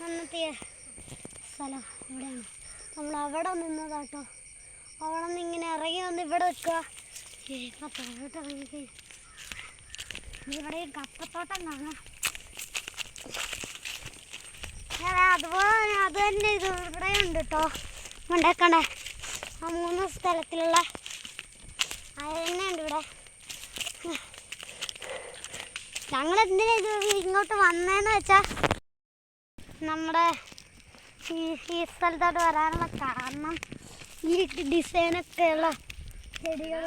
അന്നത്തെ സ്ഥലം ഇവിടെയാണ്. നമ്മൾ അവിടെ നിന്നതാട്ടോ. അവിടെ നിന്ന് ഇങ്ങനെ ഇറങ്ങി വന്ന് ഇവിടെ വെക്കുക. ഇപ്പം താഴോട്ട് ഇറങ്ങി ഇവിടെ കപ്പത്തോട്ടം കാണാം. അതുപോലെ തന്നെ അത് തന്നെ ഇത് ഇവിടെ ഉണ്ട് കേട്ടോ. ഉണ്ടാക്കണ്ടേ ആ 3 സ്ഥലത്തിലുള്ള അത് തന്നെ ഉണ്ട് ഇവിടെ. ഞങ്ങൾ എന്തിനാ ഇത് ഇങ്ങോട്ട് വന്നതെന്ന് വെച്ചാൽ നമ്മുടെ ഈ സ്ഥലത്തോട്ട് വരാനുള്ള കാരണം ഈ ഡിസൈനൊക്കെയുള്ള ചെടികൾ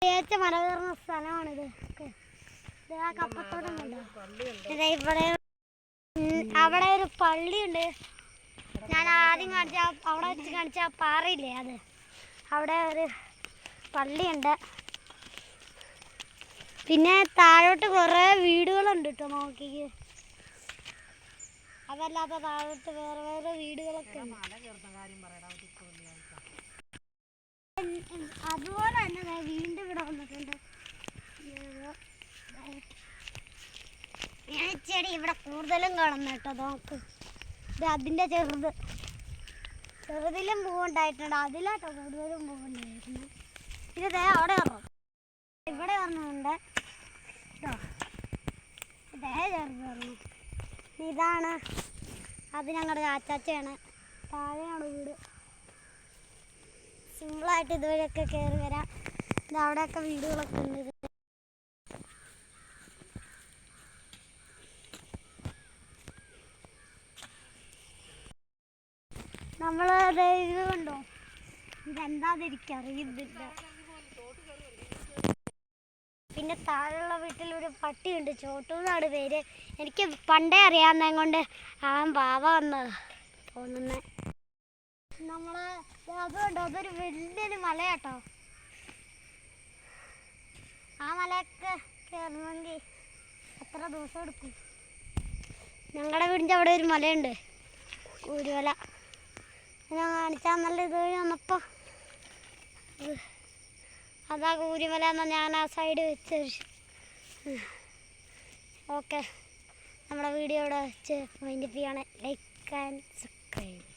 ഏറ്റവും മല കയറുന്ന സ്ഥലമാണിത്. ആ കപ്പത്തോട്ടം കണ്ടോ? ഇവിടെ അവിടെ ഒരു പള്ളിയുണ്ട്. ഞാൻ ആദ്യം കാണിച്ച അവിടെ വെച്ച് കാണിച്ച പാറയില്ലേ അത്, അവിടെ ഒരു പള്ളിയുണ്ട്. പിന്നെ താഴോട്ട് കുറേ വീടുകളുണ്ട് കേട്ടോ. നോക്കിക്ക്, അതല്ലാത്ത താഴോട്ട് വേറെ വേറെ വീടുകളൊക്കെ ഉണ്ട്. അതുപോലെ തന്നെ വീണ്ടും ഇവിടെ വന്നിട്ടുണ്ട്. ചെടി ഇവിടെ കൂടുതലും കാണുന്ന കേട്ടോ. നോക്ക്, ഇത് അതിൻ്റെ ചെറുതിലും പൂവുണ്ടായിട്ടുണ്ട്. അതിലാട്ടോ കൂടുതലും പൂവുണ്ടായിരുന്നു. ഇത് അവിടെ ഇറങ്ങും, ഇവിടെ ഇറങ്ങുന്നുണ്ട് കേട്ടോ. ഇതേ ചെറുത് ഇതാണ്. അത് ഞങ്ങളുടെ ചാച്ചാച്ചയാണ്. താഴെയാണ് വീട്. സിമ്പിളായിട്ട് ഇതുവഴിയൊക്കെ കയറി വരാം. ഇത് അവിടെയൊക്കെ വീടുകളൊക്കെ ഉണ്ട്. നമ്മൾ ഇത് കണ്ടോ, ഇതെന്താന്ന് എനിക്കറിയുന്നില്ല. പിന്നെ താഴെയുള്ള വീട്ടിലൊരു പട്ടിയുണ്ട്, ചോട്ടു എന്നാണ് പേര്. എനിക്ക് പണ്ടേ അറിയാവുന്ന കൊണ്ട് അവൻ പാവ വന്നത് തോന്നുന്നത്. നമ്മൾ അതുകൊണ്ട് അതൊരു വലിയൊരു മലയാട്ടോ. ആ മലയൊക്കെ കയറണമെങ്കിൽ എത്ര ദിവസം എടുക്കും. ഞങ്ങളുടെ വീടിൻ്റെ അവിടെ ഒരു മലയുണ്ട്, കൂരുമല. ഞാൻ കാണിച്ചാൽ നല്ല ഇത് വന്നപ്പോൾ അതാ കൂരിമല എന്നാൽ ഞാൻ ആ സൈഡ് വെച്ച്. ഓക്കെ, നമ്മുടെ വീഡിയോ ഇവിടെ വെച്ച് വൈൻഡപ്പ് ചെയ്യാണ്. Like and subscribe.